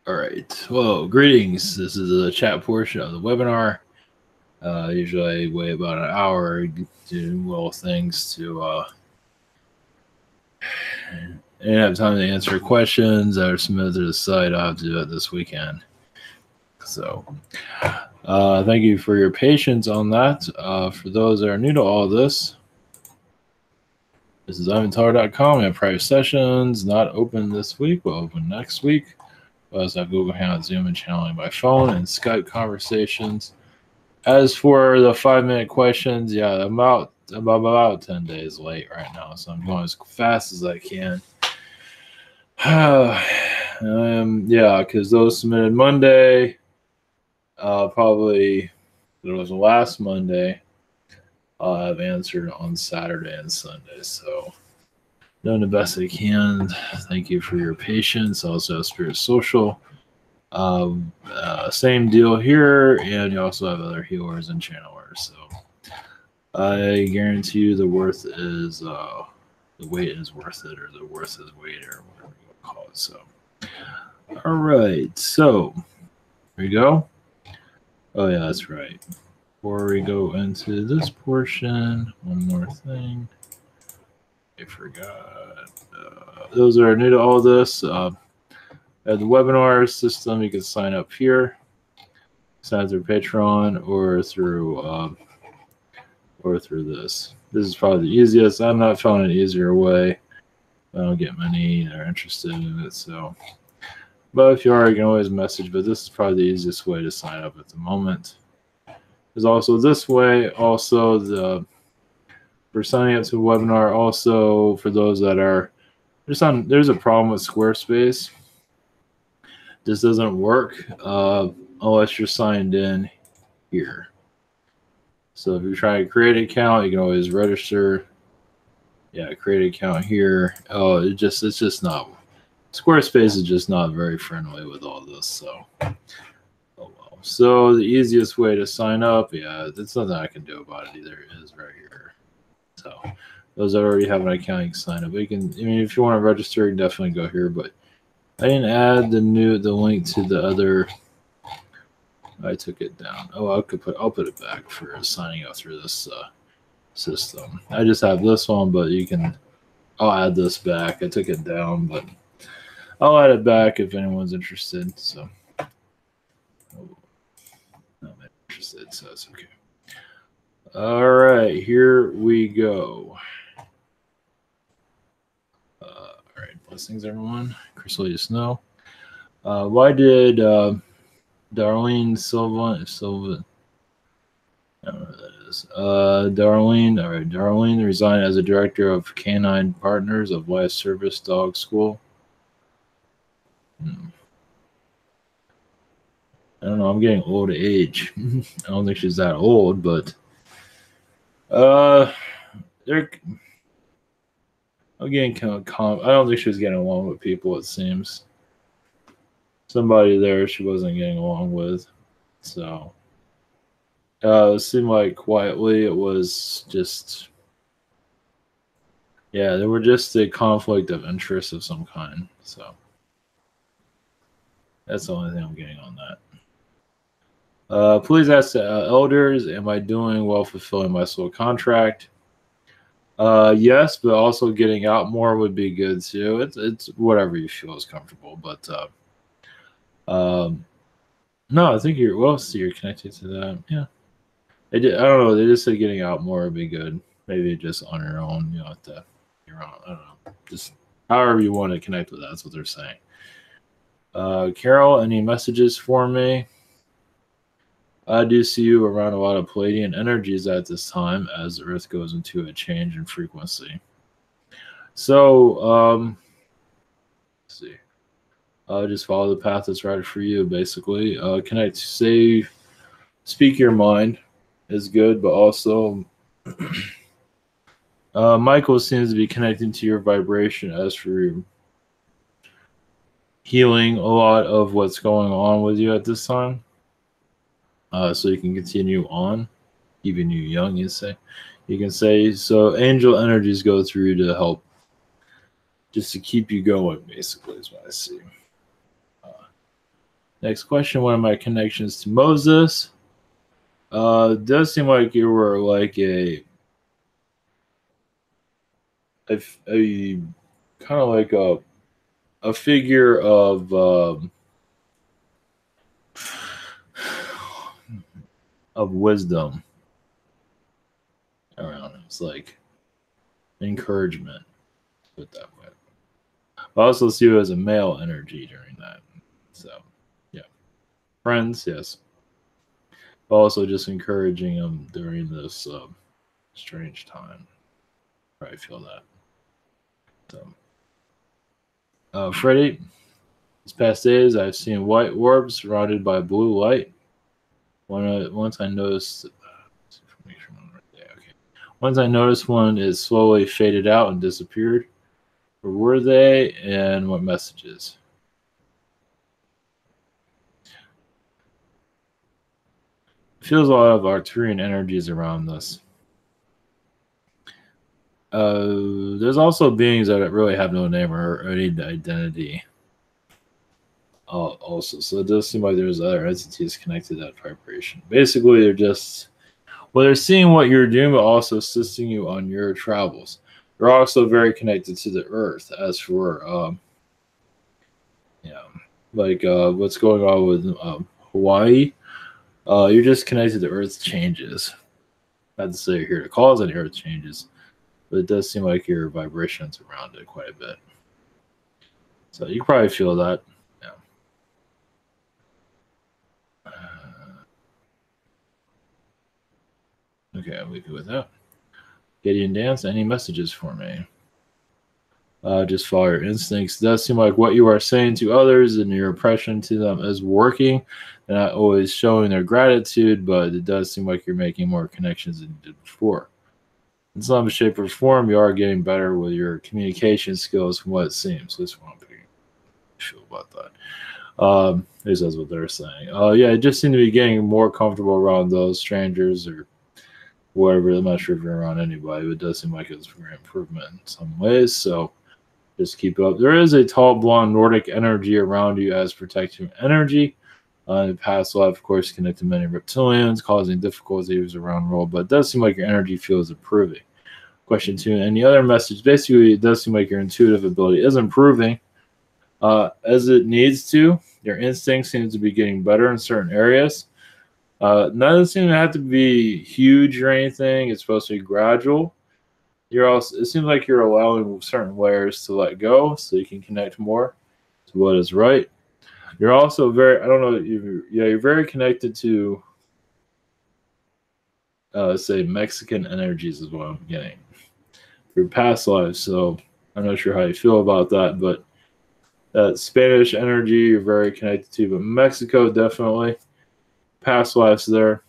All right. Well, greetings. This is the chat portion of the webinar. Usually I wait about an hour doing little things to and have time to answer questions that are submitted to the site. I'll have to do it this weekend. So thank you for your patience on that. For those that are new to all this is ivantar.com. We have private sessions not open this week. We'll open next week. We also have Google Hangouts, Zoom, and channeling by phone and Skype conversations. As for the 5-minute questions, yeah, I'm about 10 days late right now, so I'm going as fast as I can. Yeah, because those submitted Monday, probably it was last Monday. I'll have answered on Saturday and Sunday, so doing the best I can. Thank you for your patience. Also, Spirit Social. Same deal here, and you also have other healers and channelers. So I guarantee you the worth is the wait is worth it, or the worth is weight, or whatever you want to call it. So, all right. So here we go. Oh yeah, that's right. Before we go into this portion, one more thing. I forgot. Those are new to all this. At the webinar system, you can sign up here, sign through Patreon or through this. This is probably the easiest. I'm not found an easier way. I don't get many that are interested in it. So, but if you are, you can always message. But this is probably the easiest way to sign up at the moment. There's also this way. Also, for signing up to a webinar. Also, for those that are there's a problem with Squarespace. This doesn't work unless you're signed in here. So if you're trying to create an account, you can always register. Yeah, create an account here. Oh, it's just not. Squarespace is just not very friendly with all this. So, oh well. So the easiest way to sign up, yeah, there's nothing I can do about it either. It is right here. So those that already have an account, you can sign up. But you can, I mean, if you want to register, you can definitely go here. But I didn't add the link to the other. I took it down. Oh, I'll put it back for signing up through this system. I just have this one, but I'll add this back. I took it down, but I'll add it back if anyone's interested. So, not interested, so it's okay. All right, here we go. All right, blessings, everyone. Crystal Snow. Why did Darlene Silva, I don't know who that is. Darlene, all right. Darlene resigned as a director of Canine Partners of Life Service Dog School. I don't know. I'm getting old age. I don't think she's that old, but I'm getting kind of calm. I don't think she was getting along with people. It seems somebody there she wasn't getting along with, so. It seemed like quietly it was just, yeah, there were just a conflict of interest of some kind. So that's the only thing I'm getting on that. Please ask the elders, am I doing well fulfilling my soul contract? Yes, but also getting out more would be good too. It's whatever you feel is comfortable, but no, I think you're connected to that. Yeah. I don't know. They just said getting out more would be good. Maybe just on your own, your own. I don't know. Just however you want to connect with that. That's what they're saying. Carol, any messages for me? I do see you around a lot of Pleiadian energies at this time as the Earth goes into a change in frequency. So, let's see. Just follow the path that's right for you, basically. Connect, speak your mind is good, but also Michael seems to be connecting to your vibration as for you, healing a lot of what's going on with you at this time, so you can continue on, even you young. You can say so. Angel energies go through to help, just to keep you going. Basically, is what I see. Next question. One of my connections to Moses. Does seem like you were like a kind of like a figure of wisdom around. It's like encouragement, put it that way. I also see you as a male energy during that. So, yeah. Friends, yes. Also, just encouraging them during this strange time. I feel that. So, Freddie, these past days I've seen white orbs surrounded by blue light. Once I noticed. Once I noticed one is slowly faded out and disappeared. Where were they and what messages? Feels a lot of Arcturian energies around this. There's also beings that really have no name or any identity. Also, so it does seem like there's other entities connected to that vibration. Basically, they're seeing what you're doing, but also assisting you on your travels. They're also very connected to the Earth. As for what's going on with Hawaii, you're just connected to Earth changes. Not to say you're here to cause any Earth changes, but it does seem like your vibrations around it quite a bit. So you probably feel that. Yeah. Okay, I'll leave you with that. Gideon Dance, any messages for me? Just follow your instincts. It does seem like what you are saying to others and your impression to them is working. They're not always showing their gratitude, but it does seem like you're making more connections than you did before. In some shape or form, you are getting better with your communication skills from what it seems. That's what I'm feel about that. This is what they're saying. Yeah, it just seemed to be getting more comfortable around those strangers or whatever. I'm not sure if you're around anybody, but it does seem like it's for improvement in some ways. So just keep up. There is a tall, blonde Nordic energy around you as protective energy. In the past life, of course, connected to many reptilians, causing difficulties around the world, but it does seem like your energy field is improving. Question 2, any other message? Basically, it does seem like your intuitive ability is improving as it needs to. Your instinct seems to be getting better in certain areas. None of it seems to have to be huge or anything. It's supposed to be gradual. It seems like you're allowing certain layers to let go so you can connect more to what is right. You're also you're very connected to, say, Mexican energies is what I'm getting. Your past lives, so I'm not sure how you feel about that, but that Spanish energy you're very connected to, but Mexico definitely. Past lives there.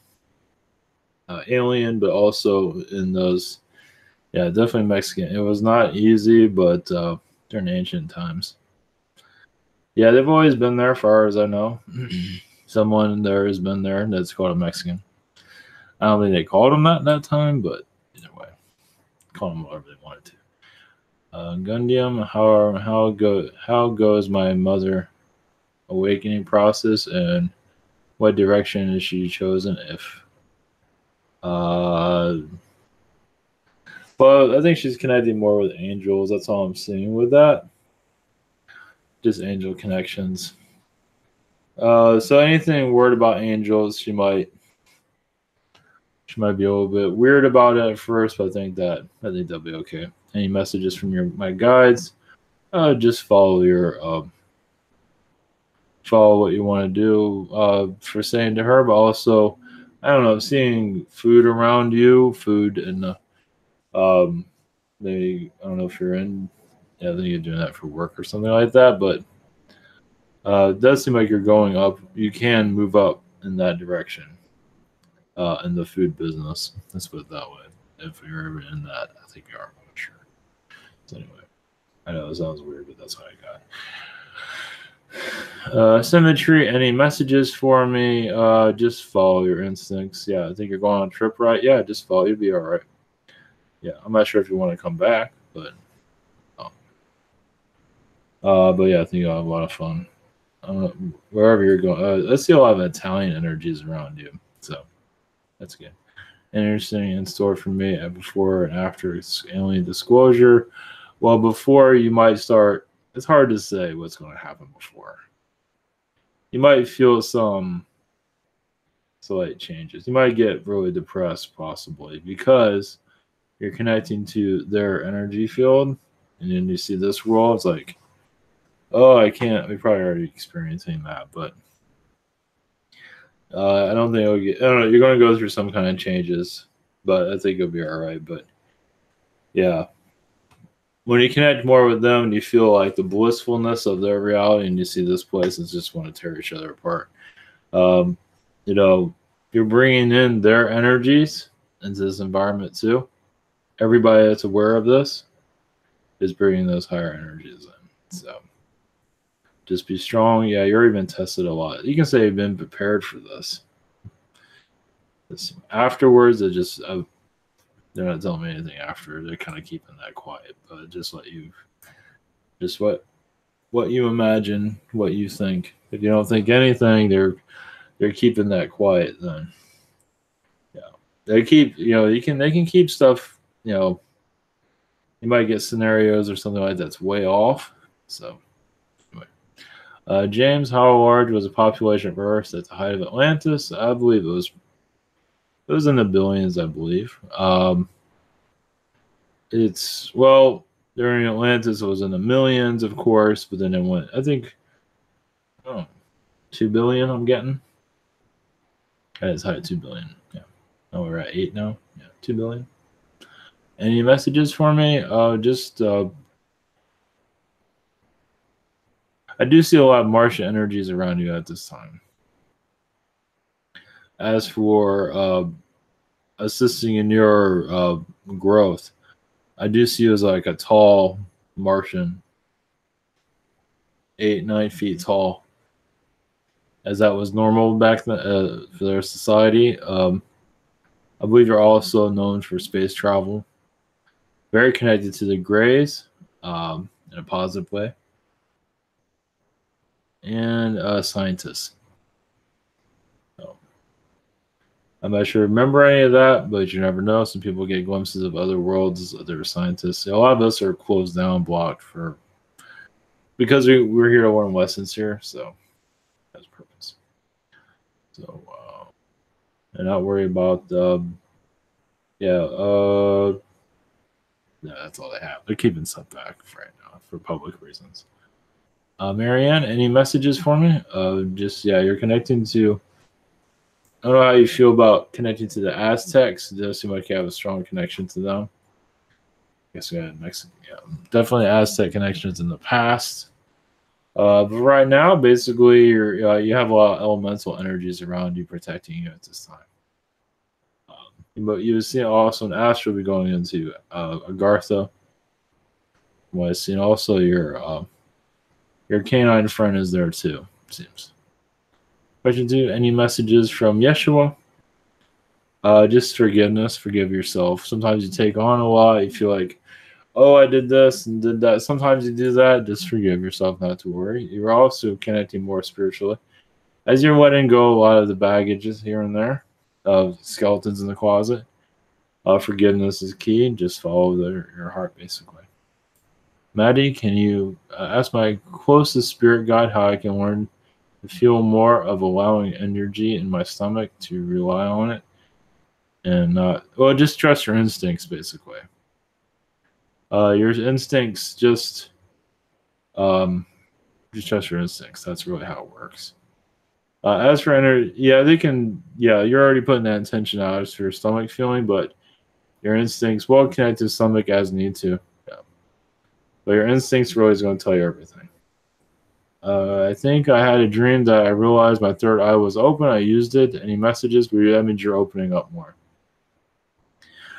Alien, but also in those, yeah, definitely Mexican. It was not easy, but during ancient times. Yeah, they've always been there, as far as I know. Someone there has been there that's called a Mexican. I don't think they called him that time, but either way, call him whatever they wanted to. Gundium, how goes my mother awakening process, and what direction is she chosen? But I think she's connecting more with angels. That's all I'm seeing with that. Just angel connections. So anything word about angels, she might be a little bit weird about it at first, but I think they'll be okay. Any messages from my guides? Just follow what you want to do for saying to her, but also, I don't know, seeing food around you, food and maybe, I don't know if you're in, yeah, I think you're doing that for work or something like that, but it does seem like you're going up. You can move up in that direction in the food business. Let's put it that way. If you're ever in that, I think you are. I'm not sure. So anyway, I know it sounds weird, but that's what I got. Symmetry, any messages for me? Just follow your instincts. Yeah, I think you're going on a trip, right? Yeah, just follow. You'll be all right. Yeah, I'm not sure if you want to come back, but yeah, I think you'll have a lot of fun wherever you're going. I see a lot of Italian energies around you, so that's good. Interesting in store for me before and after alien disclosure. Well, before you might start. It's hard to say what's going to happen before. You might feel some slight changes. You might get really depressed, possibly, because you're connecting to their energy field, and then you see this world. It's like, oh, I can't. We're probably already experiencing that, but I don't think it'll get. I don't know. You're going to go through some kind of changes, but I think you'll be all right. But yeah, when you connect more with them, you feel like the blissfulness of their reality, and you see this place and just want to tear each other apart. Um, you're bringing in their energies into this environment too. Everybody that's aware of this is bringing those higher energies in. So just be strong. Yeah, you've already been tested a lot. You can say you've been prepared for this. Afterwards, they're not telling me anything after. They're kind of keeping that quiet, but just what you imagine, what you think. If you don't think anything, they're keeping that quiet. Then, yeah, they can keep stuff. You might get scenarios or something like that's way off. So, anyway, James, how large was the population of Earth at the height of Atlantis? I believe it was in the billions. I believe. During Atlantis it was in the millions, of course, but then it went. I think, 2 billion. I'm getting. At its height, 2 billion. Yeah. Oh, we're at 8 now. Yeah, 2 billion. Any messages for me? I do see a lot of Martian energies around you at this time. As for assisting in your growth, I do see you as like a tall Martian, 8-9 feet tall, as that was normal back then for their society. I believe you're also known for space travel. Very connected to the Greys in a positive way. And scientists. So, I'm not sure remember any of that, but you never know. Some people get glimpses of other worlds, other scientists. A lot of us are closed down, blocked because we're here to learn lessons here. So that's purpose. So and not worry about that's all they have. They're keeping stuff back right now for public reasons. Marianne, any messages for me? You're connecting to. I don't know how you feel about connecting to the Aztecs. It does seem like you have a strong connection to them. I guess we got Mexico. Yeah, definitely Aztec connections in the past. But right now, basically, you have a lot of elemental energies around you protecting you at this time. But you see also an astral be going into Agartha. What I've seen also your canine friend is there too, it seems. Question 2, any messages from Yeshua? Just forgiveness, forgive yourself. Sometimes you take on a lot, you feel like, oh, I did this and did that. Sometimes you do that, just forgive yourself, not to worry. You're also connecting more spiritually. As you're letting go a lot of the baggages here and there, of skeletons in the closet, forgiveness is key. Just follow your heart, basically. Maddie, can you ask my closest spirit guide how I can learn to feel more of allowing energy in my stomach to rely on it and just trust your instincts, basically. Your instincts just trust your instincts. That's really how it works. As for energy, you're already putting that intention out as for your stomach feeling, but your instincts will connect to the stomach as need to. Yeah. But your instincts really is going to tell you everything. I think I had a dream that I realized my third eye was open. I used it. Any messages? But that means you're opening up more.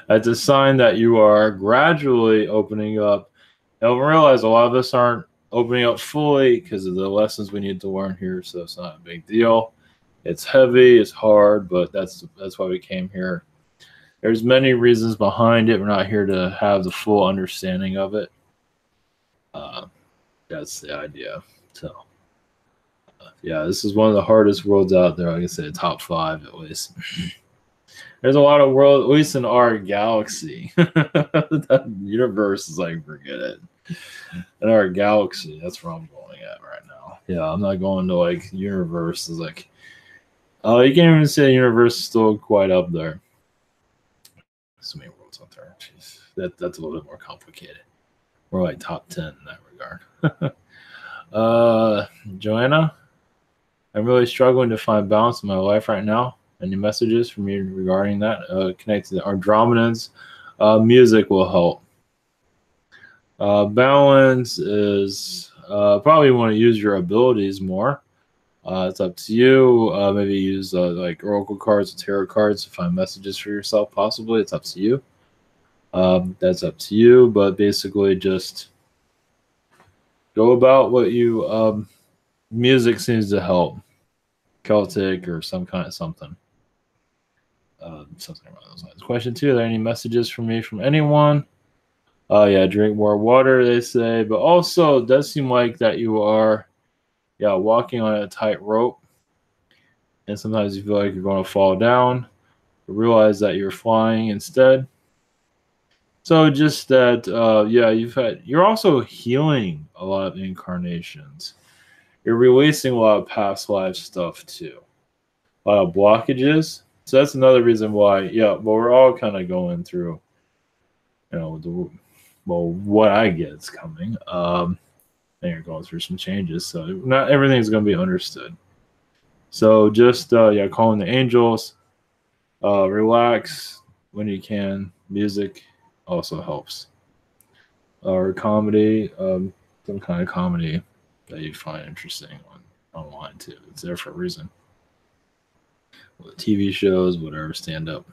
That's a sign that you are gradually opening up. And we realize a lot of us aren't opening up fully because of the lessons we need to learn here, so it's not a big deal. It's heavy, it's hard, but that's why we came here. There's many reasons behind it. We're not here to have the full understanding of it. That's the idea. So Yeah, this is one of the hardest worlds out there. Like I said, top 5 at least. There's a lot of worlds, at least in our galaxy. The universe is like, forget it. In our galaxy, that's where I'm going at right now. Yeah, I'm not going to like universe. Is like, oh, you can't even say universe is still quite up there. So many worlds out there. Jeez, that's a little bit more complicated. We're like top 10 in that regard. Joanna, I'm really struggling to find balance in my life right now. Any messages from you regarding that? Connected to Andromedans, music will help. Balance is probably want to use your abilities more. It's up to you. Maybe use like oracle cards or tarot cards to find messages for yourself. Possibly, it's up to you. That's up to you. But basically, just go about what you. Music seems to help. Celtic or some kind of something. Something around those lines. Question 2: are there any messages for me from anyone? Yeah, drink more water, they say. But also, it does seem like that you are, yeah, walking on a tight rope. And sometimes you feel like you're going to fall down. But realize that you're flying instead. So just that, yeah, you're also healing a lot of incarnations. You're releasing a lot of past life stuff too. A lot of blockages. So that's another reason why, yeah, well, we're all kind of going through, what I get is coming. And you're going through some changes. So not everything is going to be understood. So just, yeah, calling the angels, relax when you can. Music also helps. Or comedy, some kind of comedy that you find interesting online too. It's there for a reason. TV shows, whatever, stand up.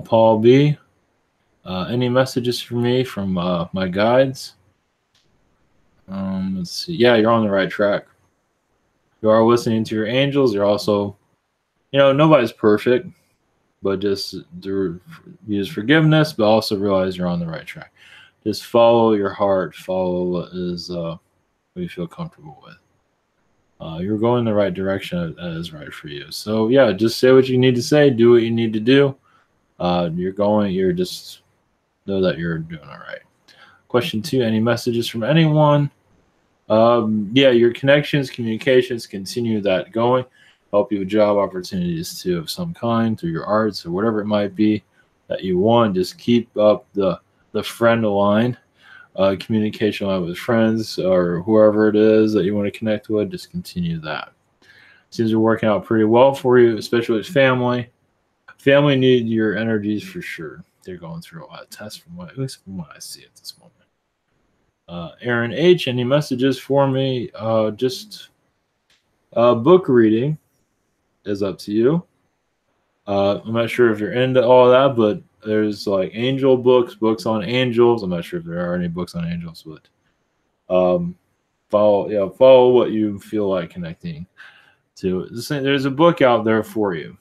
Paul B. Any messages for me from my guides? Let's see. Yeah, you're on the right track. You are listening to your angels. You're also, nobody's perfect, but just use forgiveness, but also realize you're on the right track. Just follow your heart. Follow what you feel comfortable with. You're going in the right direction. That is right for you. So yeah, just say what you need to say. Do what you need to do. You're just know that you're doing all right. Question 2: any messages from anyone? Yeah, your connections, communications, continue that going. Help you with job opportunities too of some kind through your arts or whatever it might be that you want. Just keep up the friend line, communication line with friends or whoever it is that you want to connect with. Just continue that. Seems to be working out pretty well for you, especially with family. Family need your energies for sure. They're going through a lot of tests at least from what I see at this moment. Aaron H, any messages for me? Just book reading is up to you. I'm not sure if you're into all that, but there's like angel books on angels. I'm not sure if there are any books on angels, but follow what you feel like connecting to. There's a book out there for you.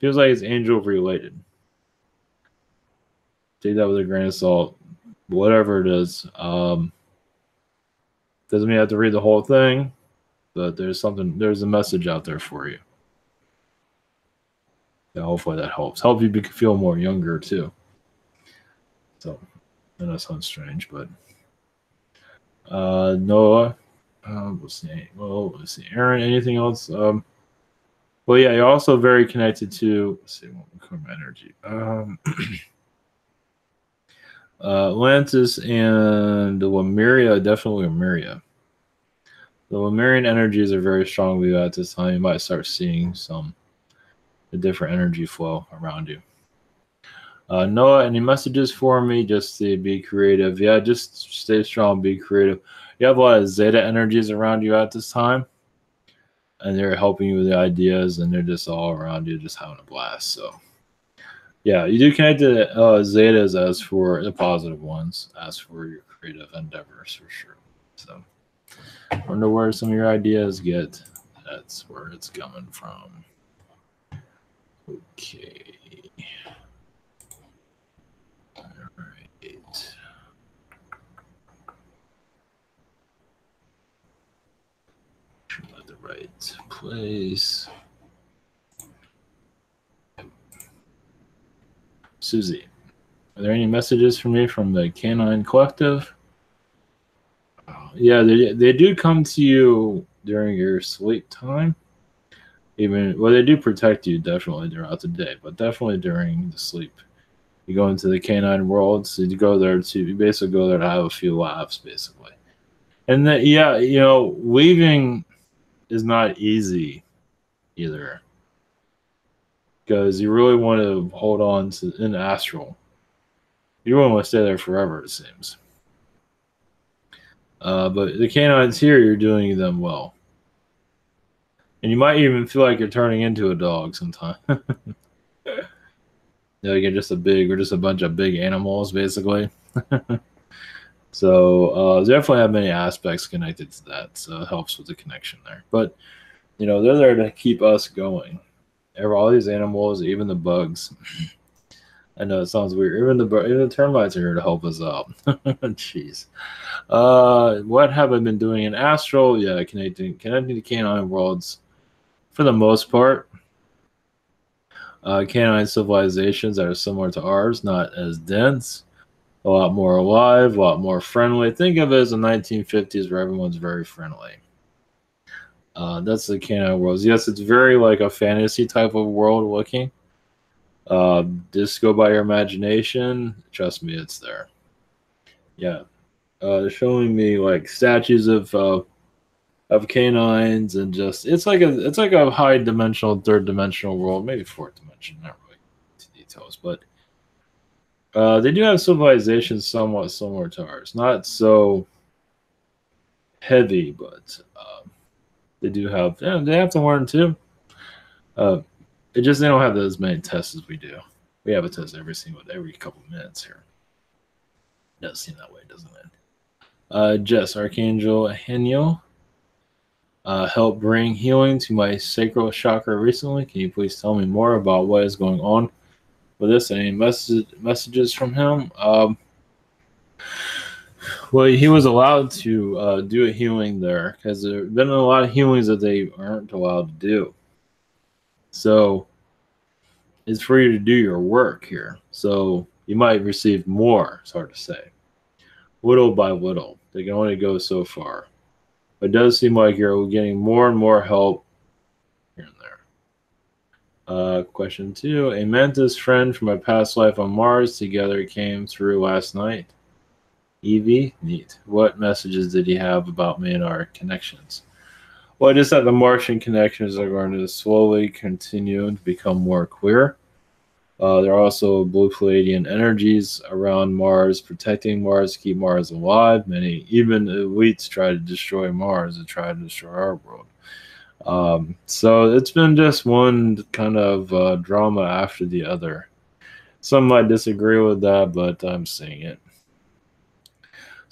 Feels like it's angel related. Take that with a grain of salt. Whatever it is. Doesn't mean you have to read the whole thing, but there's a message out there for you. Yeah, hopefully that helps. Help you feel more younger too. So, I know that sounds strange, but Noah, let's see. Aaron, anything else? Well, yeah, you're also very connected to. Let's see, energy. Atlantis and the Lemuria, definitely Lemuria. The Lemurian energies are very strong with you at this time. You might start seeing a different energy flow around you. Noah, any messages for me? Just to be creative. Yeah, just stay strong, be creative. You have a lot of Zeta energies around you at this time, and they're helping you with the ideas, and they're just all around you, just having a blast. So, yeah, you do connect to Zetas as for the positive ones, as for your creative endeavors for sure. So, wonder where some of your ideas get. That's where it's coming from. Okay. All right. right, place. Susie, are there any messages for me from the Canine Collective? Yeah, they do come to you during your sleep time. Even well, they do protect you definitely throughout the day, but definitely during the sleep. You go into the canine world, so you go there to you basically go there to have a few laughs, basically. And that yeah, weaving is not easy either because you really want to hold on to in astral. You really want to stay there forever, it seems. But the canines here, you're doing them well. And you might even feel like you're turning into a dog sometime. You're just we're just a bunch of big animals, basically. So definitely have many aspects connected to that. So it helps with the connection there. But, they're there to keep us going. All these animals, even the bugs. I know it sounds weird. Even the termites are here to help us out. Jeez. What have I been doing in astral? Yeah, connecting to canine worlds for the most part. Canine civilizations that are similar to ours, not as dense, a lot more alive, a lot more friendly. Think of it as the 1950s where everyone's very friendly. That's the canine worlds. Yes, it's very like a fantasy type of world looking. Just go by your imagination. Trust me, it's there. Yeah. They're showing me like statues of canines and just it's like a high dimensional, third dimensional world, maybe fourth dimension, not really into details, but they do have civilizations somewhat similar to ours. Not so heavy, but they do have they have to learn too. It just they don't have as many tests as we do. We have a test every couple of minutes here. It does seem that way, doesn't it? Jess, Archangel Heniel. Help bring healing to my sacral chakra recently. Can you please tell me more about what is going on with this? Any messages from him? Well, he was allowed to do a healing there because there have been a lot of healings that they aren't allowed to do. So it's for you to do your work here. So you might receive more. It's hard to say. Little by little. They can only go so far. But it does seem like you're getting more and more help here and there. Question 2. A mantis friend from my past life on Mars together came through last night. Evie? Neat. What messages did he have about me and our connections? Well, just that the Martian connections are going to slowly continue to become more clear. There are also blue Palladian energies around Mars, protecting Mars, keep Mars alive. Many, even elites, try to destroy Mars and try to destroy our world. So it's been just one kind of drama after the other. Some might disagree with that, but I'm seeing it.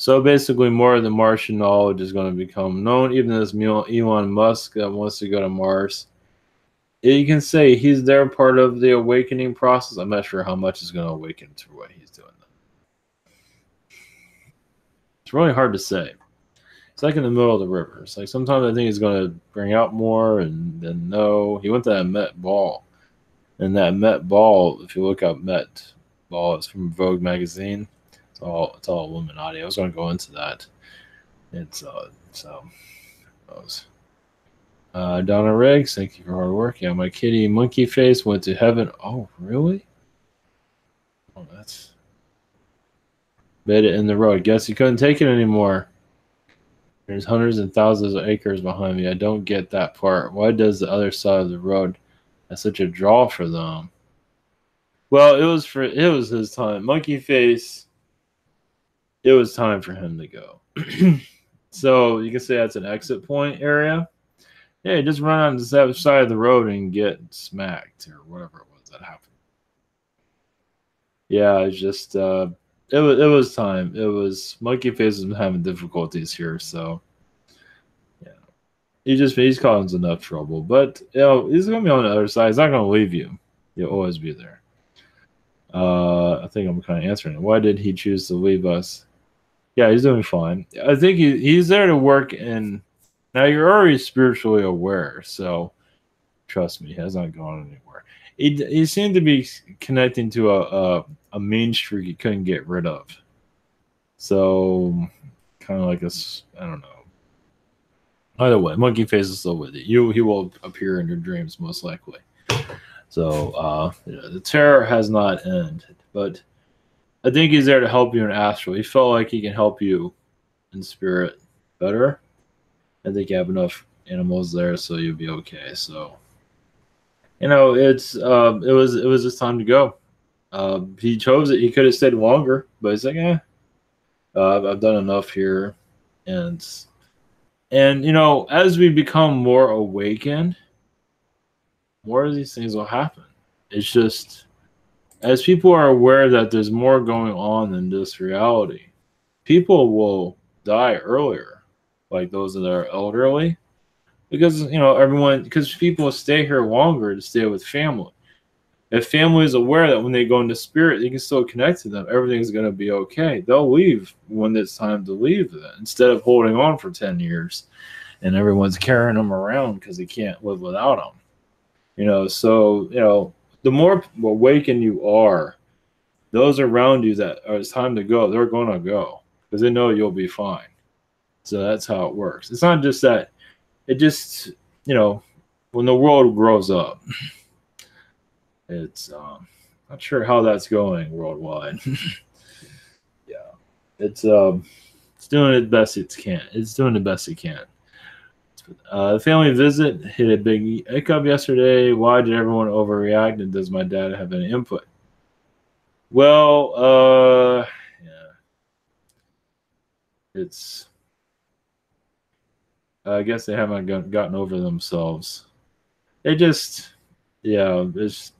So basically, more of the Martian knowledge is going to become known. Even this Elon Musk that wants to go to Mars, you can say he's there part of the awakening process. I'm not sure how much is going to awaken through what he's doing. It's really hard to say. It's like in the middle of the river. It's like sometimes I think he's going to bring out more, and then no. He went to that Met Ball, and that Met Ball, if you look up Met Ball, it's from Vogue magazine. It's all Illuminati. I was going to go into that. It's Donna Riggs, thank you for hard work. Yeah, my kitty Monkey Face went to heaven. Oh, really? Oh, that's made it in the road. Guess he couldn't take it anymore. There's hundreds and thousands of acres behind me. I don't get that part. Why does the other side of the road have such a draw for them? Well, it was his time. Monkey Face. It was time for him to go. So you can say that's an exit point area. Yeah, just run on the side of the road and get smacked or whatever it was that happened. Yeah, it's just it was time. It was Monkey Face was having difficulties here, so yeah, he's causing enough trouble. But he's gonna be on the other side. He's not gonna leave you. He'll always be there. I think I'm kind of answering it. Why did he choose to leave us? Yeah, he's doing fine. I think he's there to work in Now you're already spiritually aware, so trust me, he has not gone anywhere. He seemed to be connecting to a mean streak he couldn't get rid of. So kind of like a, I don't know. Either way, Monkey Face is still with you. He will appear in your dreams most likely. So the terror has not ended, but I think he's there to help you in astral. He felt like he can help you in spirit better. I think you have enough animals there, so you'll be okay. So it was just time to go. He chose it. He could have stayed longer, but he's like, I've done enough here, and as we become more awakened, more of these things will happen. It's just as people are aware that there's more going on than this reality, people will die earlier, like those that are elderly, because everyone because people stay here longer to stay with family. If family is aware that when they go into spirit, they can still connect to them, everything's going to be okay. They'll leave when it's time to leave, then, instead of holding on for 10 years and everyone's carrying them around because they can't live without them. So the more awakened you are, those around you that it's time to go, they're going to go because they know you'll be fine. So that's how it works. It's not just that. It just, when the world grows up, it's not sure how that's going worldwide. Yeah, it's doing it best it can. It's doing the best it can. The family visit hit a big hiccup yesterday. Why did everyone overreact? And does my dad have any input? Well, yeah, it's. I guess they haven't gotten over themselves. They just, yeah, it's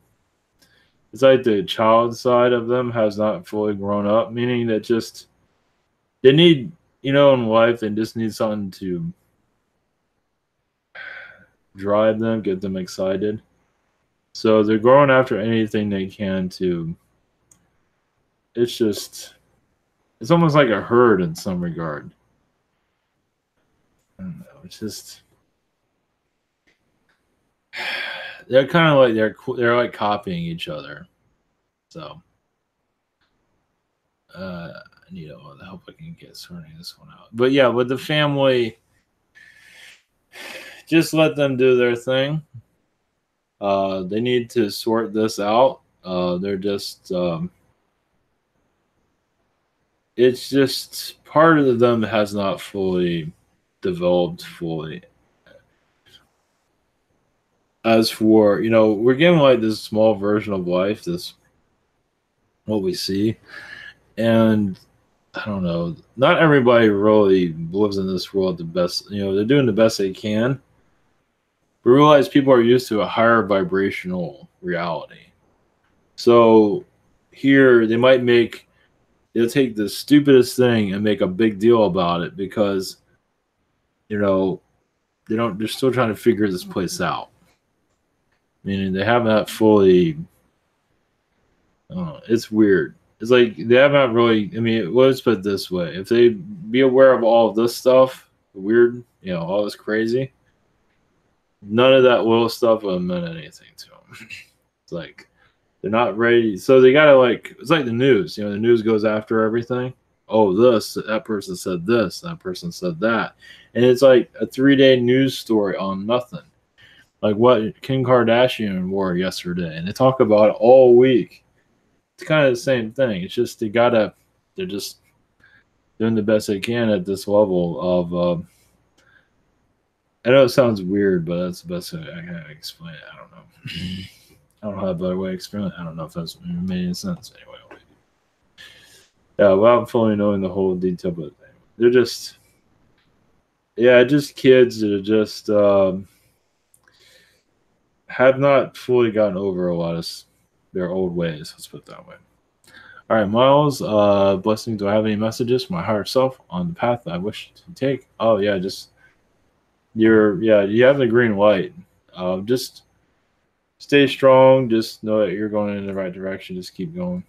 like the child side of them has not fully grown up, meaning that just they need, in life, they just need something to drive them, get them excited. So they're going after anything they can to. It's almost like a herd in some regard. I don't know. It's just they're kind of like they're like copying each other. So I need all the help I can get sorting this one out. But yeah, with the family, just let them do their thing. They need to sort this out. They're just it's just part of them has not fully developed fully. As for we're given like this small version of life, this what we see, and I don't know. Not everybody really lives in this world the best. They're doing the best they can. But realize people are used to a higher vibrational reality. So here they'll take the stupidest thing and make a big deal about it because they're still trying to figure this place out. Meaning they haven't fully. I don't know, it's weird. It's like they haven't really. I mean, let's put it this way: if they be aware of all of this stuff, weird, all this crazy, none of that little stuff would have meant anything to them. It's like they're not ready, so they gotta it's like the news. The news goes after everything. Oh, that person said this, that person said that, and it's like a 3-day news story on nothing. Like what Kim Kardashian wore yesterday, and they talk about it all week. It's kind of the same thing. It's just they're just doing the best they can at this level of. I know it sounds weird, but that's the best way I can explain it. I don't know. I don't have a better way to explain it. I don't know if that's made any sense anyway. Yeah, without fully knowing the whole detail, but they're just, yeah, just kids that are just have not fully gotten over a lot of their old ways. Let's put it that way. All right, Miles. Blessing. Do I have any messages from my higher self on the path I wish to take? Oh yeah, you have the green light. Just stay strong. Just know that you're going in the right direction. Just keep going.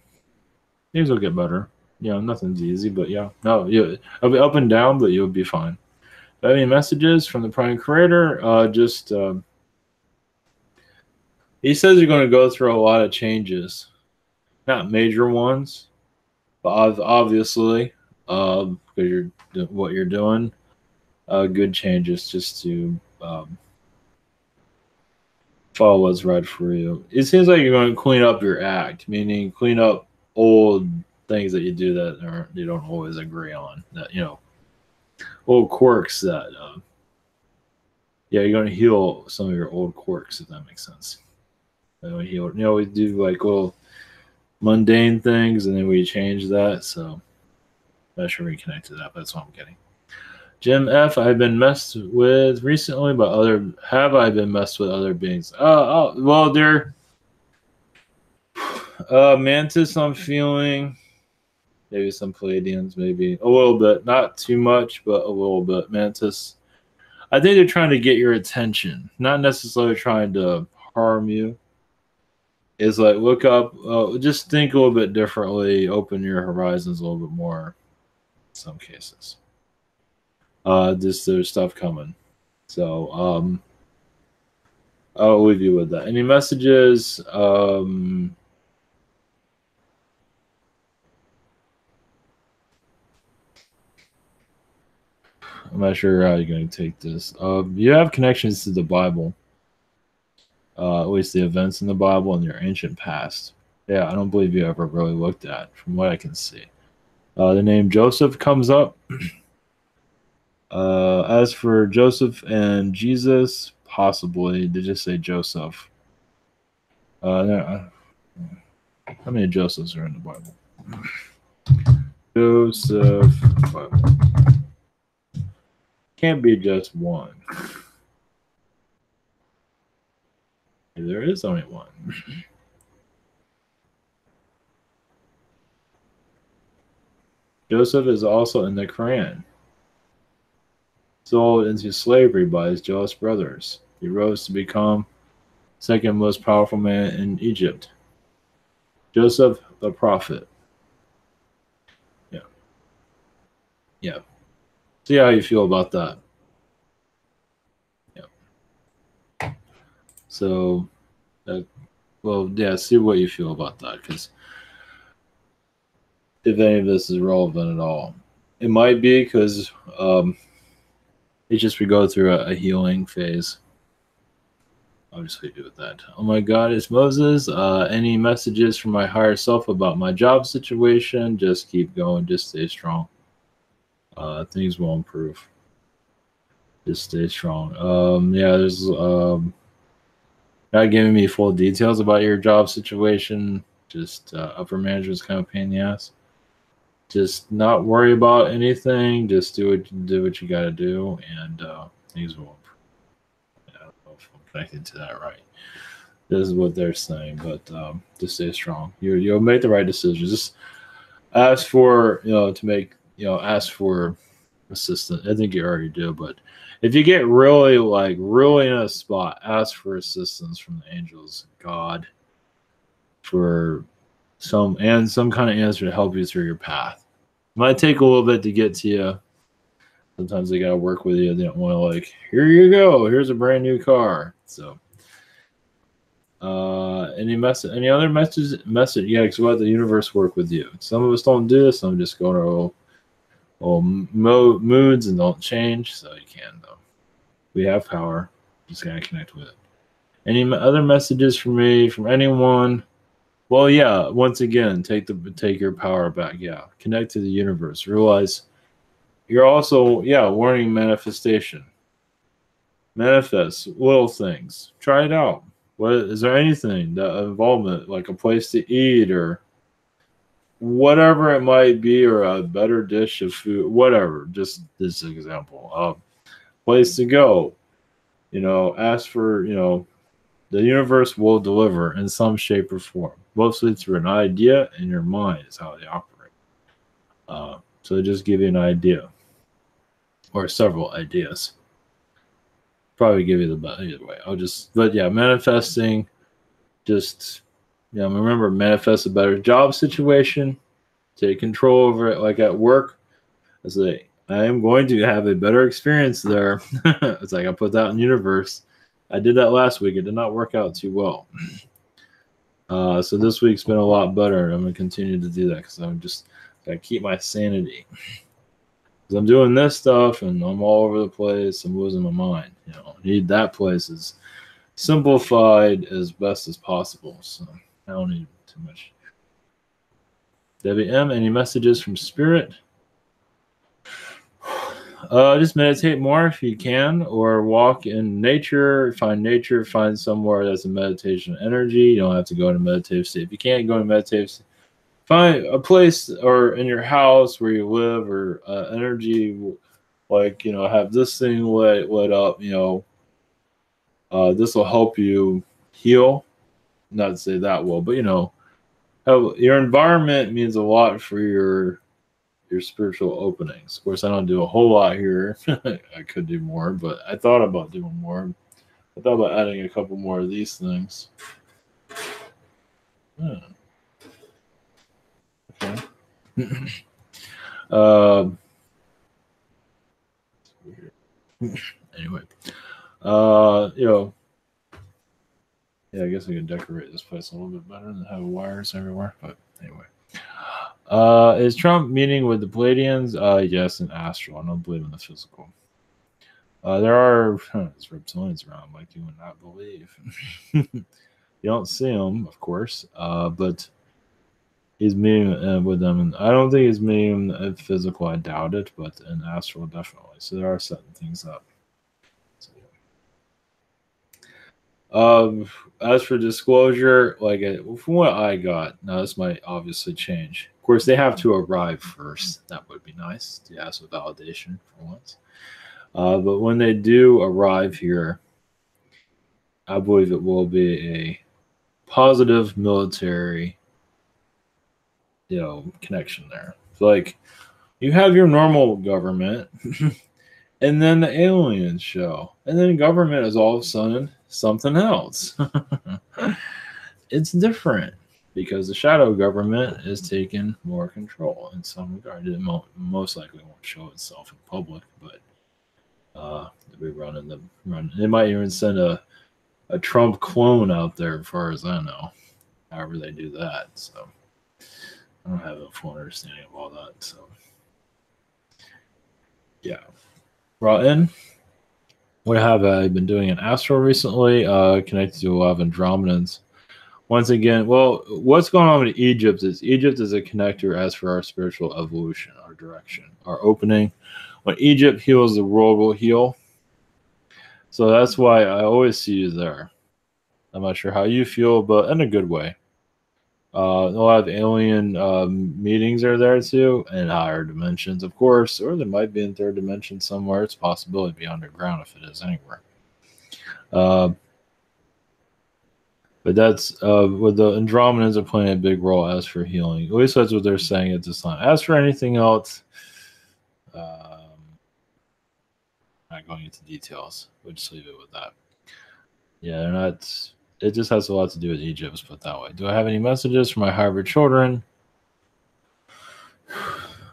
Things will get better. Nothing's easy, but yeah, no, it'll be up and down, but you'll be fine. Any messages from the Prime Creator? He says you're going to go through a lot of changes, not major ones, but obviously, because what you're doing, good changes just to follow what's right for you. It seems like you're going to clean up your act, meaning clean up old things that you do that you don't always agree on. That old quirks that you're going to heal some of your old quirks, if that makes sense. We do like little mundane things, and then we change that. So not sure we connect to that, but that's what I'm getting. Jim F. I've been messed with recently, but have I been messed with other beings? Well, they're Mantis. I'm feeling maybe some Palladians, maybe a little bit, not too much, but a little bit. Mantis. I think they're trying to get your attention, not necessarily trying to harm you. It's like look up, just think a little bit differently, open your horizons a little bit more. In some cases, there's stuff coming. So I'll leave you with that. Any messages? I'm not sure how you're going to take this. You have connections to the Bible, at least the events in the Bible and your ancient past. Yeah, I don't believe you ever really looked at, from what I can see. The name Joseph comes up. As for Joseph and Jesus, possibly. Did you say Joseph? No, how many Josephs are in the Bible? Joseph Bible. Can't be just one. There is only one. Joseph is also in the Quran. Sold into slavery by his jealous brothers. He rose to become second most powerful man in Egypt. Joseph the prophet. Yeah. See how you feel about that. Yeah. So, see what you feel about that, because if any of this is relevant at all, it might be because it's just we go through a healing phase. I'll just leave you with that. Oh my God, it's Moses. Any messages from my higher self about my job situation? Just keep going. Just stay strong. Things will improve. Just stay strong. There's not giving me full details about your job situation. Just upper management's kind of pain in the ass. Just not worry about anything. Just do what you got to do, and things will improve. I don't know if I'm connecting to that right. This is what they're saying, but just stay strong. You'll make the right decisions. Just ask for ask for assistance. I think you already do, but if you get really in a spot, ask for assistance from the angels, God, for some kind of answer to help you through your path. It might take a little bit to get to you. Sometimes they gotta work with you. They don't want to here you go. Here's a brand new car. So, any other message? Yeah, because let the universe work with you. Some of us don't do this. Some just go to our moods and don't change. So you can though. We have power. Just gotta connect with it. Any other messages from me, from anyone? Well, yeah. Once again, take your power back. Yeah, connect to the universe. Realize you're also learning manifestation. Manifest little things. Try it out. What is there anything that involvement, like a place to eat or whatever it might be, or a better dish of food, whatever. Just this example. Place to go. Ask for the universe will deliver in some shape or form. Mostly through an idea in your mind is how they operate. So just give you an idea or several ideas. Probably give you the best either way. Manifesting. Just remember, manifest a better job situation. Take control over it, like at work. I say, I am going to have a better experience there. It's like I put that in the universe. I did that last week. It did not work out too well. So this week's been a lot better. I'm going to continue to do that because I'm just got to keep my sanity. Because I'm doing this stuff and I'm all over the place. I'm losing my mind. You know, I need that place as simplified as best as possible. So I don't need too much. Debbie M, any messages from Spirit? Just meditate more if you can, or walk in nature, find somewhere that's a meditation energy. You don't have to go into meditative state. If you can't go into meditative state, find a place or in your house where you live or energy, like, you know, have this thing lit up, you know, this will help you heal. Not to say that will, but, you know, your environment means a lot for your spiritual openings. Of course, I don't do a whole lot here. I could do more, but I thought about doing more. I thought about adding a couple more of these things. Okay. Anyway, you know, yeah, I guess I could decorate this place a little bit better than have wires everywhere. But anyway. Is Trump meeting with the Pleiadians? Yes, in astral. I don't believe in the physical. There are reptilians around, like you would not believe. You don't see them, of course, but he's meeting with them. And I don't think he's meeting in physical. I doubt it, but in astral, definitely. So there are setting things up. So, as for disclosure, like from what I got, now this might obviously change. Of course, they have to arrive first. That would be nice to ask for validation for once. But when they do arrive here, I believe it will be a positive military, you know, connection there. So, like, you have your normal government, and then the aliens show, and then government is all of a sudden something else. It's different because the shadow government is taking more control in some regard. It most likely won't show itself in public, but we run. They might even send a Trump clone out there, as far as I know. However they do that, so I don't have a full understanding of all that. So yeah, Rotten. What have I been doing in Astral recently? Connected to a lot of Andromedans. Once again, well, what's going on in Egypt is a connector as for our spiritual evolution, our direction, our opening. When Egypt heals, the world will heal. So that's why I always see you there. I'm not sure how you feel, but in a good way. A lot of alien meetings are there too, and higher dimensions, of course, or they might be in third dimension somewhere. It's a possibility to be underground if it is anywhere. But that's with the Andromedans are playing a big role as for healing. At least that's what they're saying at this time. As for anything else, not going into details. We'll just leave it with that. Yeah, they're not. It just has a lot to do with Egypt, let's put it that way. Do I have any messages for my hybrid children?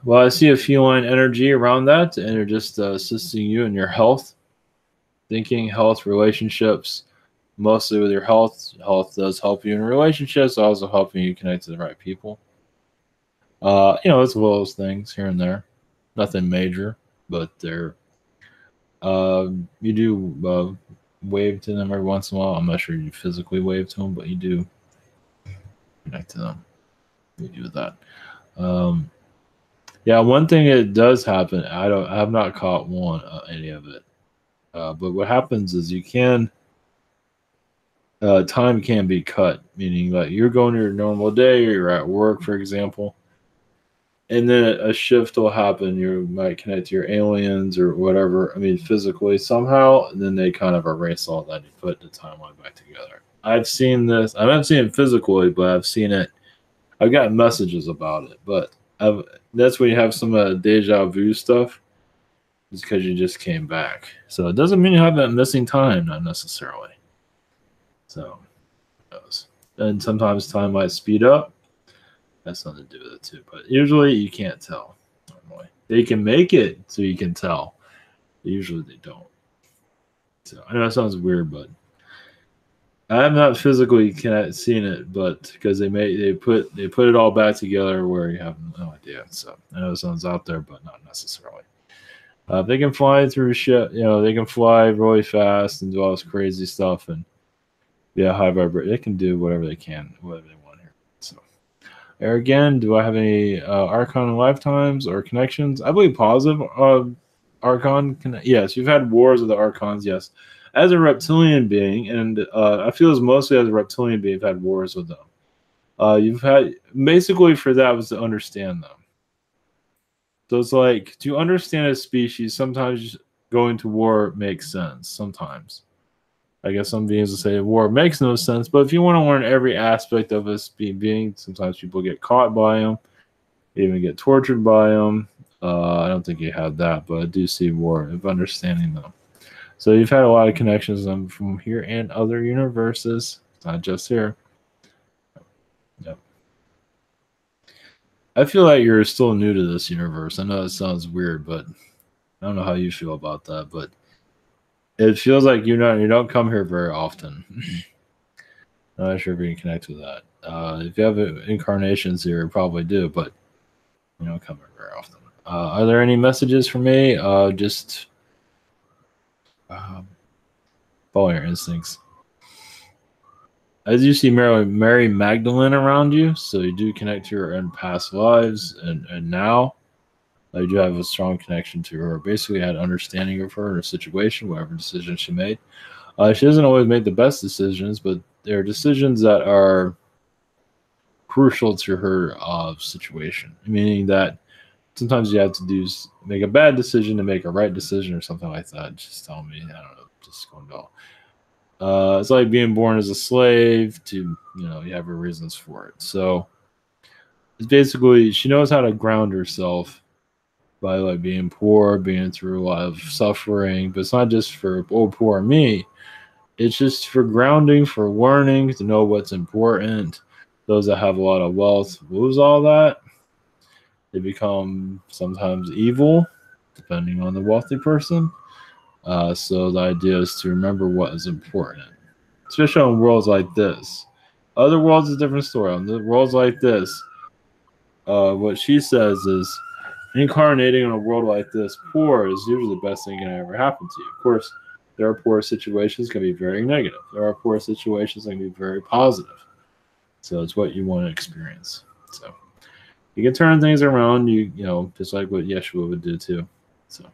Well, I see a feline energy around that, and they're just assisting you in your health, thinking, health, relationships, mostly with your health. Health does help you in relationships, also helping you connect to the right people. You know, as well as things here and there. Nothing major, but they're you do wave to them every once in a while. I'm not sure you physically wave to them, but you do connect to them. You do that. Yeah, one thing that does happen, I have not caught any of it. But what happens is you can time can be cut, meaning like you're going to your normal day or you're at work, for example, and then a shift will happen. You might connect to your aliens or whatever. I mean, physically somehow, and then they kind of erase all that and put the timeline back together. I've seen this. I haven't seen it physically, but I've seen it. I've gotten messages about it, but that's when you have some deja vu stuff. It's because you just came back. So it doesn't mean you have that missing time, not necessarily. So, and sometimes time might speed up. That's something to do with it too. But usually you can't tell normally. they can make it so you can tell. Usually they don't. So I know that sounds weird, but I have not physically seen it, but because they put it all back together where you have no idea. So I know it sounds out there, but not necessarily. They can fly through shit. They can fly really fast and do all this crazy stuff, and yeah, high vibrate. They can do whatever they can, whatever they want here. So, again, do I have any Archon lifetimes or connections? I believe positive Archon. Yes, you've had wars with the Archons. Yes, as a reptilian being, and I feel as mostly as a reptilian being, you've had wars with them. You've had basically for that was to understand them. So it's like to understand a species, sometimes going to war makes sense. Sometimes. I guess some beings will say war makes no sense, but if you want to learn every aspect of us being, sometimes people get caught by them, even get tortured by them. I don't think you have that, but I do see war of understanding them. So you've had a lot of connections with them from here and other universes. It's not just here. Yep. I feel like you're still new to this universe. I know it sounds weird, but I don't know how you feel about that, but it feels like you don't come here very often. I'm not sure if you can connect with that. If you have incarnations here, you probably do, but you don't come here very often. Are there any messages for me? Just follow your instincts. As you see Mary Magdalene around you, so you do connect to her in past lives, and now you do have a strong connection to her. Basically, had understanding of her and her situation, whatever decision she made. She doesn't always make the best decisions, but there are decisions that are crucial to her situation, meaning that sometimes you have to make a bad decision to make a right decision or something like that. Just tell me, I don't know, just going to. It's like being born as a slave to, you have your reasons for it. So it's basically, she knows how to ground herself by like being poor, being through a lot of suffering, but it's not just for, oh, poor me. It's just for grounding, for learning, to know what's important. Those that have a lot of wealth lose all that. They become sometimes evil, depending on the wealthy person. So the idea is to remember what is important, especially on worlds like this. Other worlds is a different story. On the worlds like this, what she says is incarnating in a world like this, poor is usually the best thing that can ever happen to you. Of course, there are poor situations can be very negative. There are poor situations that can be very positive. So it's what you want to experience. So you can turn things around. You just like what Yeshua would do too. So.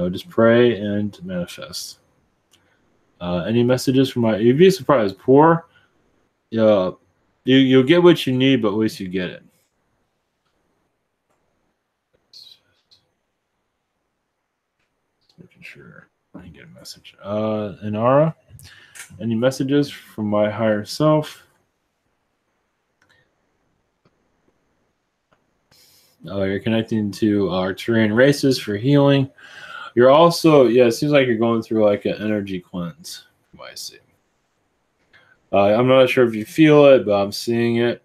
Just pray and manifest. Any messages from you'd be surprised. Poor, you'll get what you need, but at least you get it. Just making sure I get a message. Inara, any messages from my higher self? You're connecting to Arcturian races for healing. You're also, it seems like you're going through like an energy cleanse, from what I see. I'm not sure if you feel it, but I'm seeing it.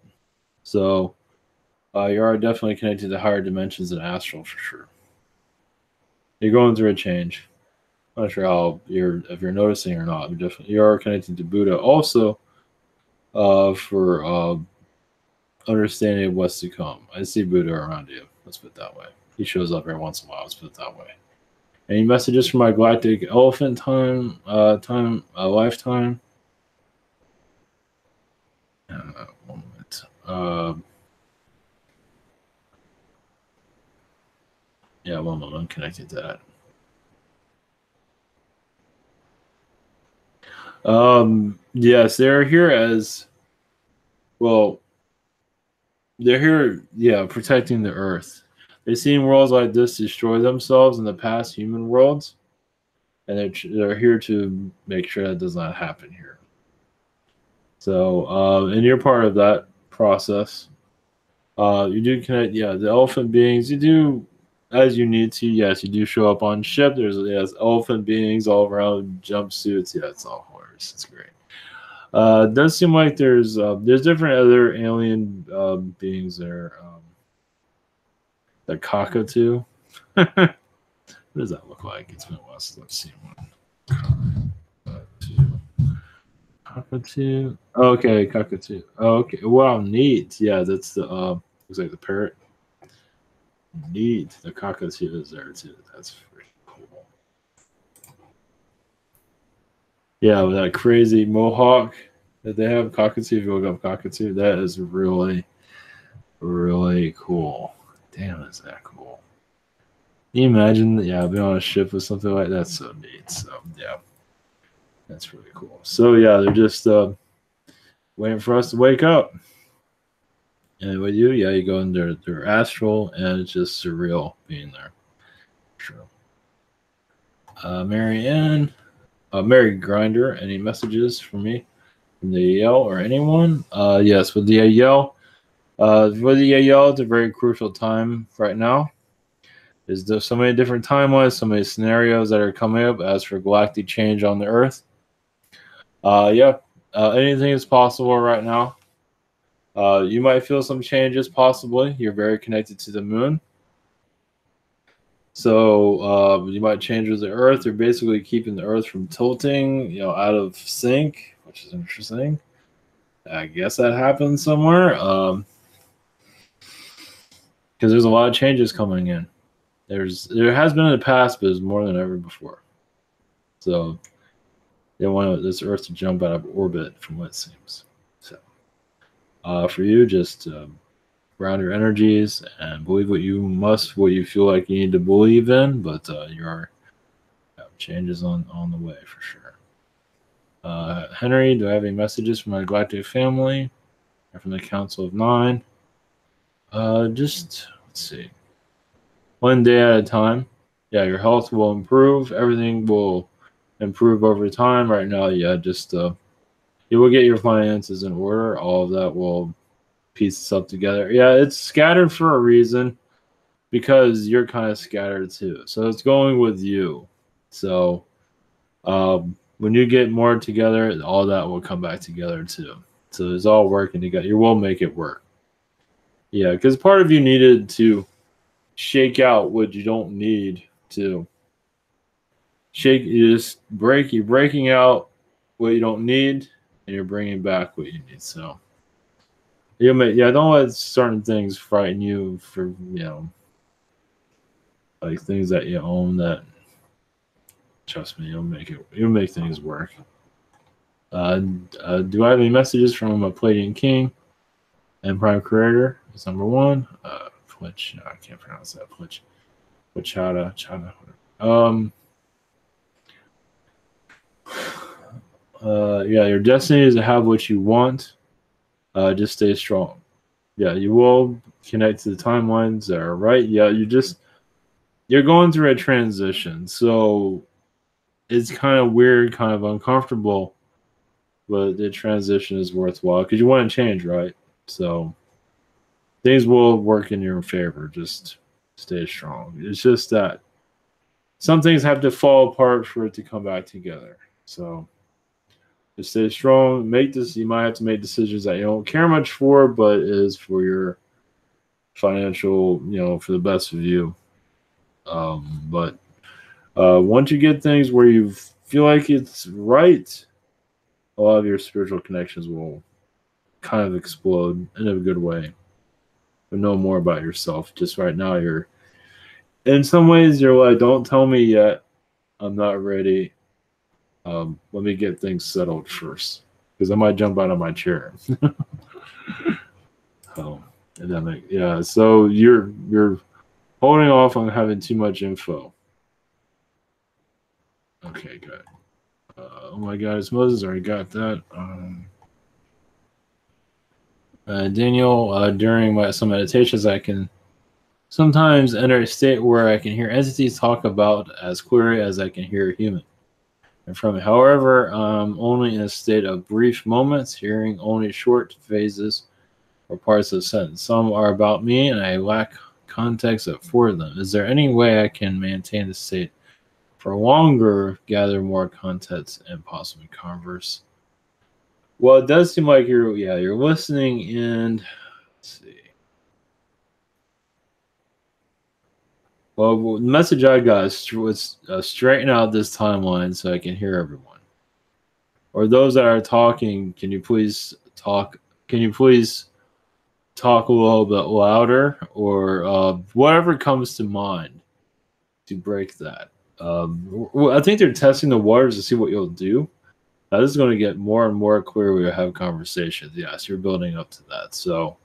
So you are definitely connected to higher dimensions and astral for sure. You're going through a change. I'm not sure if you're noticing or not. You are connected to Buddha also for understanding what's to come. I see Buddha around you. Let's put it that way. He shows up every once in a while. Let's put it that way. Any messages from my galactic elephant lifetime? One moment. Yeah, one moment. I'm connected to that. Yes, they're here as well. They're here, protecting the Earth. They've seen worlds like this destroy themselves in the past, human worlds, and they're here to make sure that does not happen here. So, and you're part of that process. You do connect, the elephant beings. You do, as you need to. Yes, you do show up on ship. There's elephant beings all around, jumpsuits. Yeah, it's all horrors. It's great. It does seem like there's different other alien beings there. The cockatoo. What does that look like? It's been a while since I've seen one. Cockatoo. Okay, cockatoo. Okay. Wow, neat. Yeah, that's the looks like the parrot. Neat. The cockatoo is there too. That's pretty cool. Yeah, with that crazy mohawk that they have, cockatoo. If you look up cockatoo, that is really, really cool. Damn, is that cool? Can you imagine? Yeah, being on a ship with something like that. So neat. So yeah, that's really cool. So yeah, they're just waiting for us to wake up. And with you, yeah, you go in their astral, and it's just surreal being there. True. Mary Ann, Mary Grinder, any messages for me from the Yale or anyone? Yes, with the Yale. For the Yale, it's a very crucial time right now. There's so many different timelines, so many scenarios that are coming up as for galactic change on the Earth. Yeah, anything is possible right now. You might feel some changes, possibly. You're very connected to the moon. So you might change with the Earth. You're basically keeping the Earth from tilting, out of sync, which is interesting. I guess that happens somewhere. Because there's a lot of changes coming in. There has been in the past, but it's more than ever before. So they want this Earth to jump out of orbit, from what it seems. So for you, just ground your energies and believe what you feel like you need to believe in. But your changes on the way for sure. Henry, do I have any messages from my galactic family or from the Council of Nine? Just let's see. One day at a time. Yeah, your health will improve. Everything will improve over time. Right now, yeah, just you will get your finances in order. All of that will piece itself together. Yeah, it's scattered for a reason because you're kind of scattered too. So it's going with you. So when you get more together, all that will come back together too. So it's all working together. You will make it work. Yeah, because part of you needed to shake out what you don't need to shake. You're breaking out what you don't need, and you're bringing back what you need. So don't let certain things frighten you for like things that you own. That trust me, you'll make things work. Do I have any messages from a Palladian King and Prime Creator? It's number one. Twitch. I can't pronounce that. Twitch. Chada. Yeah, your destiny is to have what you want. Just stay strong. Yeah, you will connect to the timelines that are right. Yeah, you're going through a transition, so it's kind of weird, kind of uncomfortable, but the transition is worthwhile because you want to change, right? So things will work in your favor. Just stay strong. It's just that some things have to fall apart for it to come back together. So just stay strong. You might have to make decisions that you don't care much for, but is for your financial, for the best of you. But once you get things where you feel like it's right, a lot of your spiritual connections will kind of explode in a good way. But know more about yourself. Just right now, in some ways, you're like, don't tell me yet. I'm not ready. Let me get things settled first, because I might jump out of my chair. So you're holding off on having too much info. Okay, good. Oh my God, it's Moses. Already got that. Daniel, during some meditations, I can sometimes enter a state where I can hear entities talk about as clearly as I can hear a human. And from it, however, only in a state of brief moments, hearing only short phases or parts of the sentence. Some are about me, and I lack context for them. Is there any way I can maintain the state for longer, gather more context, and possibly converse? Well, it does seem like you're listening, and let's see. Well, the message I got was straighten out this timeline so I can hear everyone. Or those that are talking, can you please talk? Can you please talk a little bit louder, or whatever comes to mind to break that? I think they're testing the waters to see what you'll do. That is going to get more and more clear. We have conversations. Yes, you're building up to that. So,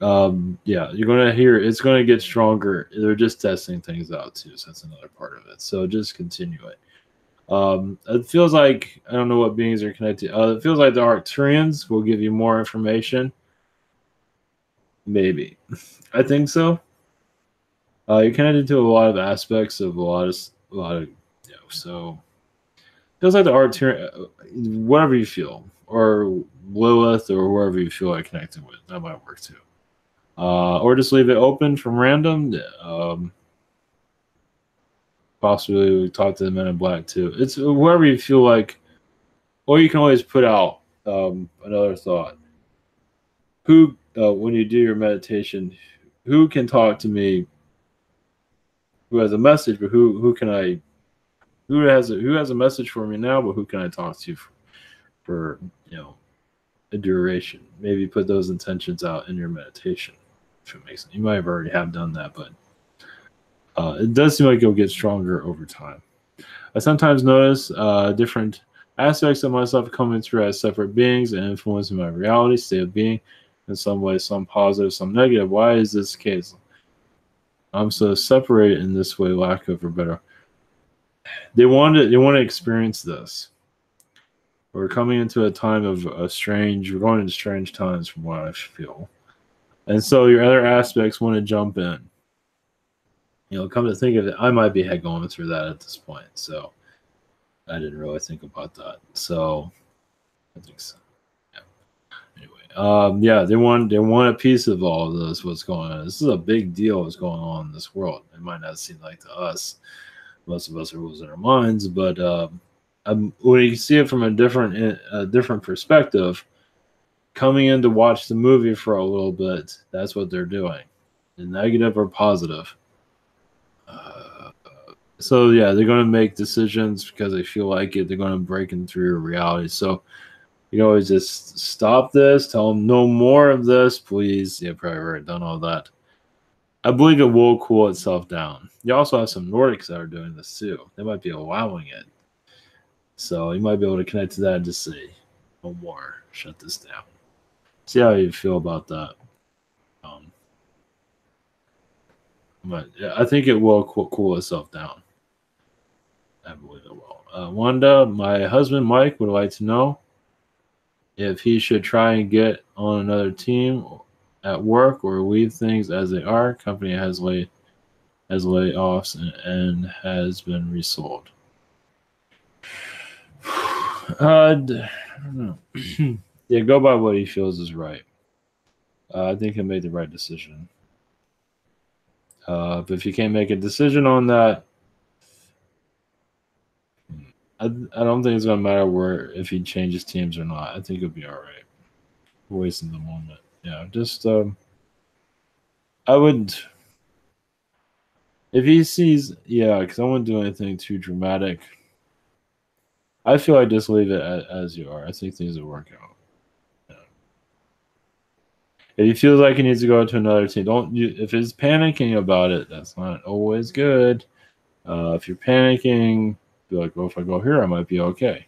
yeah, you're going to hear it's going to get stronger. They're just testing things out too. So that's another part of it. So just continue it. It feels like I don't know what beings are connected. It feels like the Arcturians will give you more information. Maybe, I think so. You're connected to a lot of aspects of a lot of, so feels like the Arcturian, whatever you feel, or Lilith, or whoever you feel like connecting with, that might work too. Or just leave it open from random. Possibly we talk to the Men in Black too. It's whoever you feel like, or you can always put out another thought. Who, when you do your meditation, who can talk to me? Who has a message? But who can I? Who has a message for me now? But who can I talk to for a duration? Maybe put those intentions out in your meditation. If it makes sense. You might have already have done that, but it does seem like it'll get stronger over time. I sometimes notice different aspects of myself coming through as separate beings and influencing my reality, state of being, in some way, some positive, some negative. Why is this the case? I'm so separated in this way, lack of or better. They want to experience this. We're coming into a time of we're going into strange times from what I feel. And so your other aspects want to jump in. Come to think of it, I might be going through that at this point. So I didn't really think about that. So I think so. Yeah. Anyway, yeah, they want a piece of all of this. What's going on? This is a big deal. What's going on in this world? It might not seem like to us. Most of us are losing our minds, but when you see it from a different perspective, coming in to watch the movie for a little bit, that's what they're doing, negative or positive. So yeah, they're going to make decisions because they feel like it. They're going to break into your reality. So you can always just stop this, tell them no more of this, please. Yeah, probably already done all that. I believe it will cool itself down. You also have some Nordics that are doing this too. They might be allowing it. So you might be able to connect to that and just say, no more, shut this down. See how you feel about that. But yeah, I think it will cool itself down. I believe it will. Wanda, my husband Mike would like to know if he should try and get on another team at work or leave things as they are. Company has layoffs and has been resold. I don't know. Yeah, go by what he feels is right. I think he'll make the right decision. But if you can't make a decision on that, I don't think it's gonna matter if he changes teams or not. I think it'll be all right. Wasting the moment. Yeah, just I would, if he sees, yeah, because I wouldn't do anything too dramatic. I feel like just leave it as you are. I think things will work out. Yeah. If he feels like he needs to go to another team, if he's panicking about it, that's not always good. If you're panicking, be like, well, if I go here, I might be okay.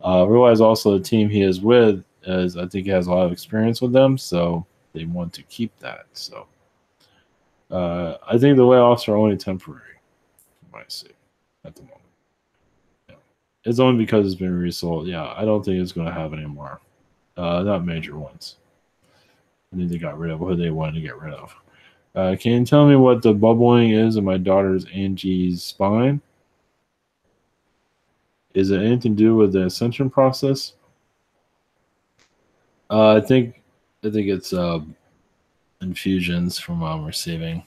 Realize also the team he is with is, I think he has a lot of experience with them, so they want to keep that. So I think the layoffs are only temporary, from I see at the moment. Yeah. It's only because it's been resold. Yeah, I don't think it's going to have any more. Not major ones. I think they got rid of what they wanted to get rid of. Can you tell me what the bubbling is in my daughter's Angie's spine? Is it anything to do with the ascension process? I think it's infusions from what I'm receiving.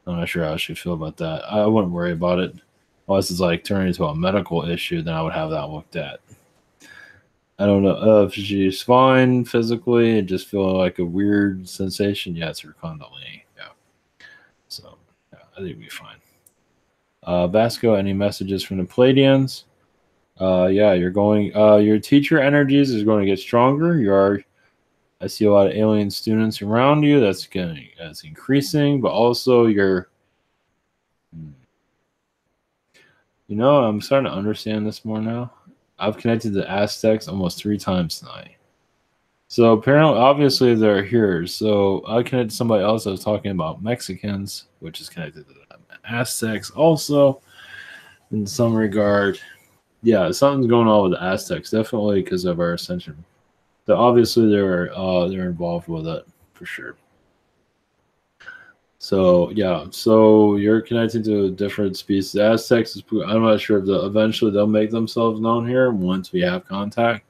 I'm not sure how I should feel about that. I wouldn't worry about it. Unless it's like turning into a medical issue, then I would have that looked at. I don't know if she's fine physically and just feel like a weird sensation. Yeah, it's her Kundalini. Yeah. So I think it'll be fine. Vasco, any messages from the Palladians? Yeah, you're going. Your teacher energies is going to get stronger. I see a lot of alien students around you. That's increasing, but also I'm starting to understand this more now. I've connected to Aztecs almost 3 times tonight. So apparently, obviously, they're here. So I connected to somebody else that was talking about Mexicans, which is connected to the Aztecs also in some regard. Yeah, something's going on with the Aztecs, definitely because of our ascension. So obviously they're involved with it for sure. So yeah, so you're connected to a different species. Aztecs, I'm not sure if eventually they'll make themselves known here once we have contact.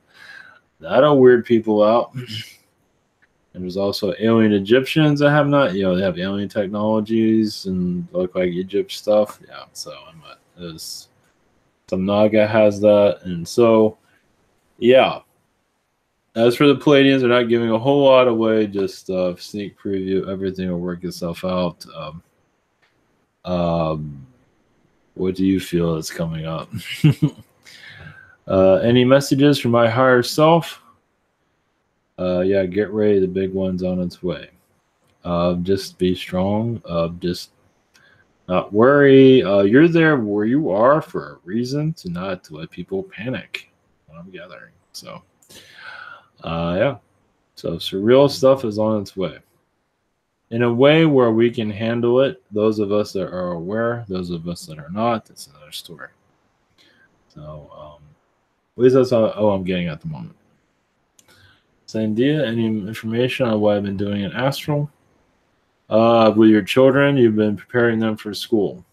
That'll weird people out. And there's also alien Egyptians that have not, they have alien technologies and look like Egypt stuff. Yeah, so some Naga has that, and so yeah. As for the Palladians, they're not giving a whole lot away. Just sneak preview. Everything will work itself out. What do you feel is coming up? Any messages from my higher self? Yeah, get ready. The big one's on its way. Just be strong. Just not worry. You're there where you are for a reason to not let people panic. What I'm gathering. So, yeah. So surreal stuff is on its way. In a way where we can handle it, those of us that are aware, those of us that are not, it's another story. So, at least that's all I'm getting at the moment. Sandia, any information on what I've been doing in Astral? With your children, you've been preparing them for school.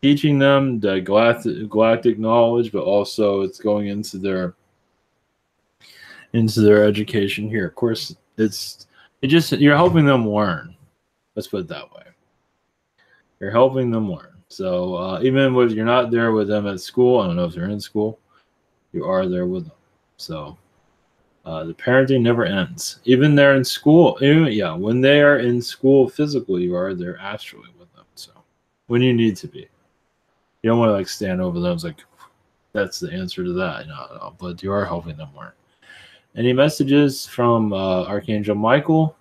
Teaching them the galactic knowledge, but also it's going into their education here. Of course, you're helping them learn. Let's put it that way. You're helping them learn. So even if you're not there with them at school, I don't know if they're in school, you are there with them. So the parenting never ends. Even they're in school. When they are in school physically, you are there astrally with them. So when you need to be. You don't want to stand over them. It's like, that's the answer to that. No, but you are helping them learn. Any messages from Archangel Michael?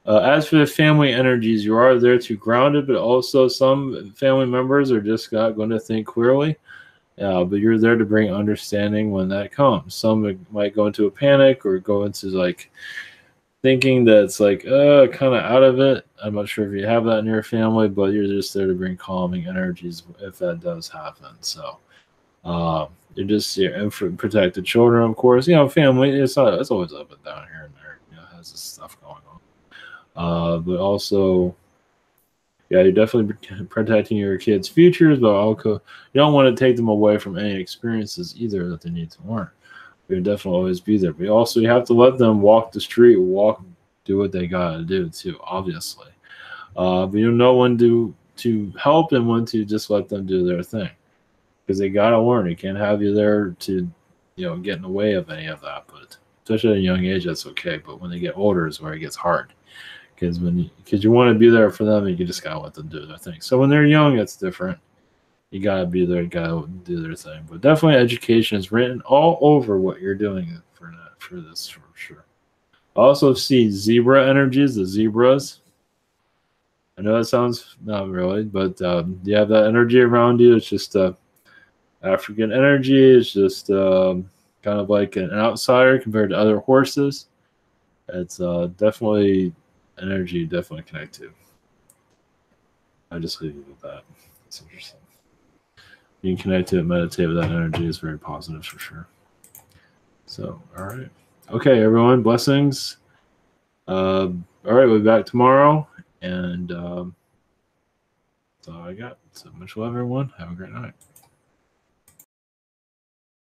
As for the family energies, you are there to ground it, but also some family members are just not going to think clearly. But you're there to bring understanding when that comes. Some might go into a panic or go into thinking that's kind of out of it. I'm not sure if you have that in your family, but you're just there to bring calming energies if that does happen. So you're just and protect the children, of course. Family, it's always up and down here and there. Has this stuff going on. But also, yeah, you're definitely protecting your kids' futures, but also you don't want to take them away from any experiences either that they need to learn. You'll definitely always be there. But also, you have to let them walk the street, do what they gotta do too, obviously. But you know when to help and when to just let them do their thing, because they gotta learn. You can't have you there to, get in the way of any of that. But especially at a young age, that's okay. But when they get older, is where it gets hard, because you want to be there for them, and you just gotta let them do their thing. So when they're young, it's different. You gotta be there, gotta do their thing. But definitely, education is written all over what you're doing for this for sure. I also see zebra energies, the zebras. I know that sounds not really, but you have that energy around you. It's just African energy. It's just kind of like an outsider compared to other horses. It's definitely energy, definitely connected. I just leave it with that. It's interesting. You can connect to it, meditate with that energy. Is very positive for sure. So, all right. Okay, everyone. Blessings. All right, we'll be back tomorrow. And that's all I got. So much love, everyone. Have a great night.